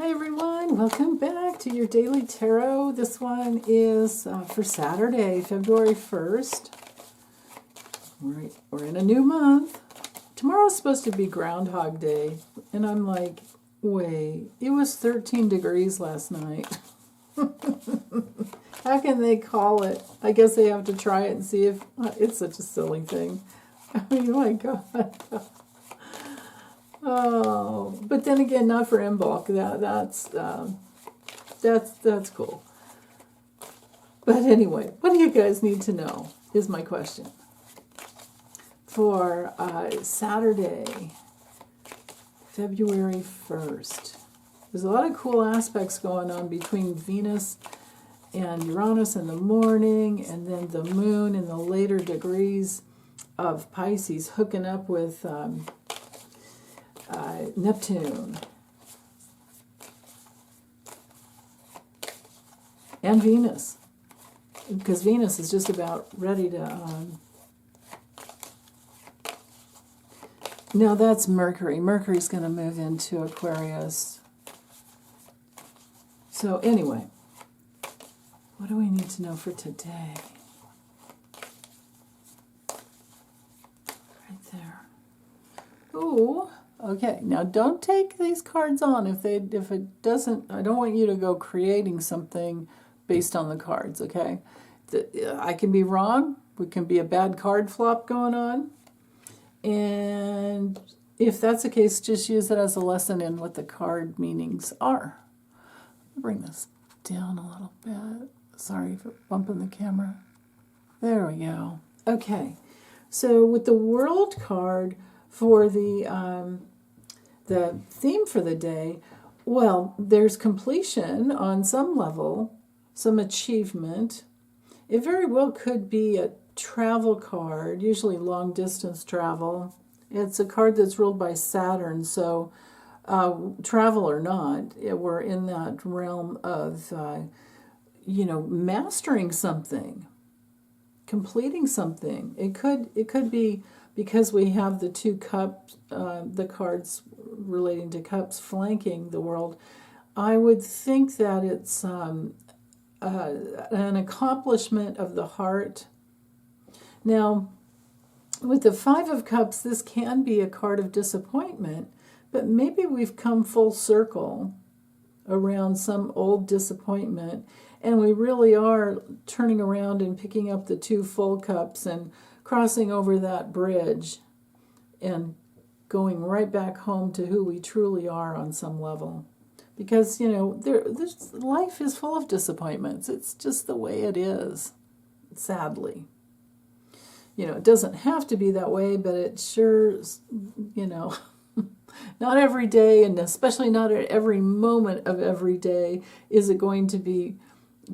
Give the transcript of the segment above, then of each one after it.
Hi everyone, welcome back to your daily tarot. This one is for Saturday, February 1st. We're in a new month. Tomorrow's supposed to be Groundhog Day, and I'm like, wait, it was 13 degrees last night. How can they call it? I guess they have to try it and see if it's such a silly thing. I mean, my God. Oh, but then again, not for Imbolc. That's cool. But anyway, what do you guys need to know is my question. For Saturday, February 1st, there's a lot of cool aspects going on between Venus and Uranus in the morning, and then the moon in the later degrees of Pisces hooking up with Neptune and Venus, because Venus is just about ready to now that's Mercury. Mercury's going to move into Aquarius. So anyway, what do we need to know for today? Right there. Ooh. Okay, now don't take these cards on if it doesn't. I don't want you to go creating something based on the cards. Okay, I can be wrong. We can be a bad card flop going on, and if that's the case, just use it as a lesson in what the card meanings are. Bring this down a little bit. Sorry for bumping the camera. There we go. Okay, so with the World card for the theme for the day, well, there's completion on some level, some achievement. It very well could be a travel card, usually long distance travel. It's a card that's ruled by Saturn, so travel or not, we're in that realm of, mastering something, completing something. It could be because we have the two cups, the cards relating to cups flanking the World. I would think that it's an accomplishment of the heart. Now, with the Five of Cups, this can be a card of disappointment, but maybe we've come full circle around some old disappointment, and we really are turning around and picking up the two full cups and crossing over that bridge and going right back home to who we truly are on some level. Because, life is full of disappointments. It's just the way it is, sadly. It doesn't have to be that way, but it sure, not every day, and especially not at every moment of every day, is it going to be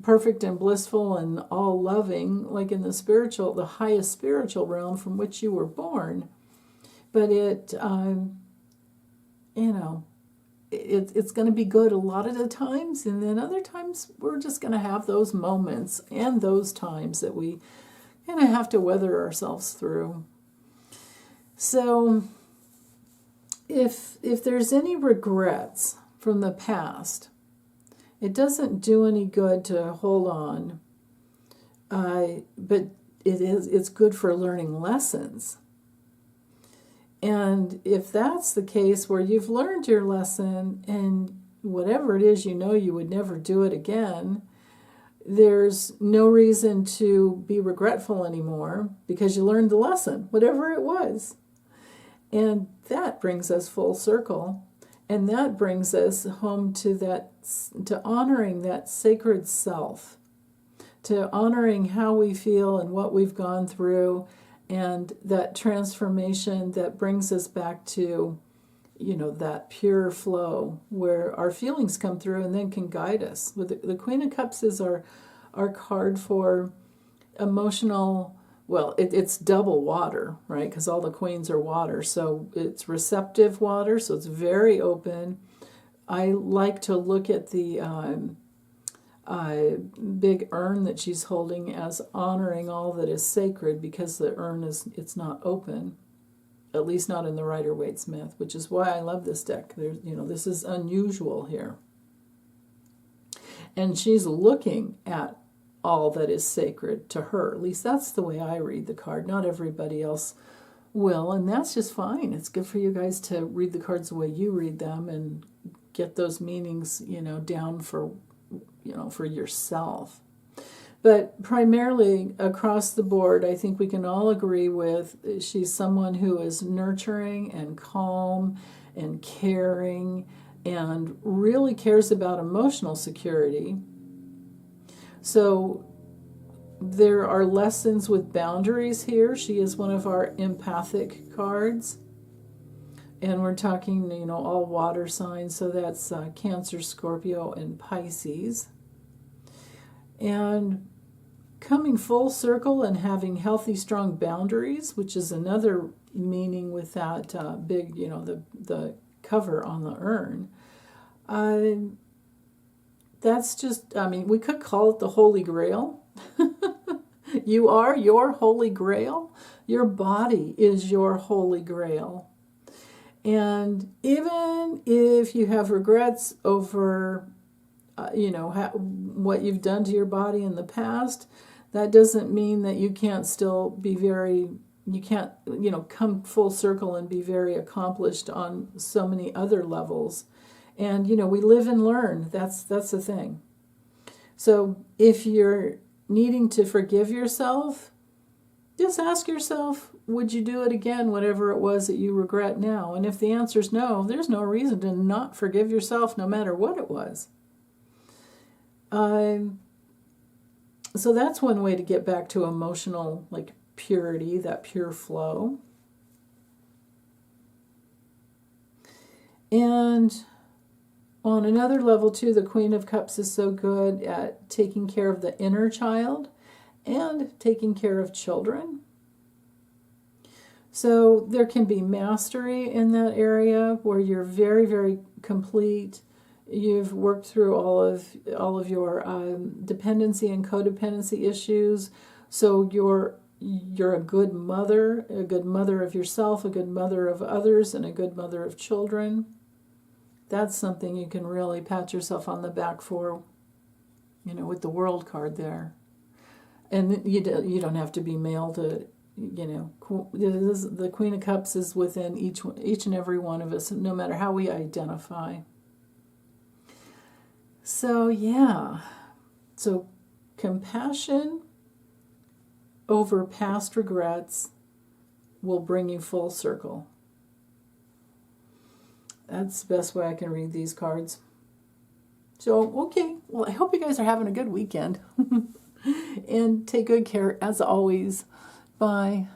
perfect and blissful and all loving, like in the highest spiritual realm from which you were born. But it's going to be good a lot of the times, and then other times we're just going to have those moments and those times that we kind of have to weather ourselves through. So if there's any regrets from the past, it doesn't do any good to hold on, but it's good for learning lessons. And if that's the case where you've learned your lesson and whatever it is, you would never do it again, there's no reason to be regretful anymore because you learned the lesson, whatever it was. And that brings us full circle. And that brings us home to honoring that sacred self, to honoring how we feel and what we've gone through, and that transformation that brings us back to, that pure flow where our feelings come through and then can guide us. With the Queen of Cups is our card for emotional. Well, it's double water, right? Because all the queens are water. So it's receptive water, so it's very open. I like to look at the big urn that she's holding as honoring all that is sacred, because the urn it's not open, at least not in the Rider-Waite-Smith, which is why I love this deck. This is unusual here. And she's looking at all that is sacred to her. At least that's the way I read the card. Not everybody else will, and that's just fine. It's good for you guys to read the cards the way you read them and get those meanings, down for, for yourself. But primarily across the board, I think we can all agree with she's someone who is nurturing and calm and caring and really cares about emotional security. So there are lessons with boundaries here. She is one of our empathic cards. And we're talking, all water signs. So that's Cancer, Scorpio, and Pisces. And coming full circle and having healthy, strong boundaries, which is another meaning with that big, the cover on the urn. That's just, we could call it the Holy Grail. You are your Holy Grail. Your body is your Holy Grail. And even if you have regrets over, what you've done to your body in the past, that doesn't mean that you can't still be come full circle and be very accomplished on so many other levels. And, we live and learn. That's the thing. So if you're needing to forgive yourself, just ask yourself, would you do it again, whatever it was that you regret now? And if the answer is no, there's no reason to not forgive yourself no matter what it was. So that's one way to get back to emotional, purity, that pure flow. And on another level, too, the Queen of Cups is so good at taking care of the inner child and taking care of children. So there can be mastery in that area where you're very, very complete. You've worked through all of your dependency and codependency issues. So you're a good mother of yourself, a good mother of others, and a good mother of children. That's something you can really pat yourself on the back for, with the World card there. And you don't have to be male to, the Queen of Cups is within each and every one of us, no matter how we identify. So, yeah. So, compassion over past regrets will bring you full circle. That's the best way I can read these cards. So, okay. Well, I hope you guys are having a good weekend. And take good care, as always. Bye.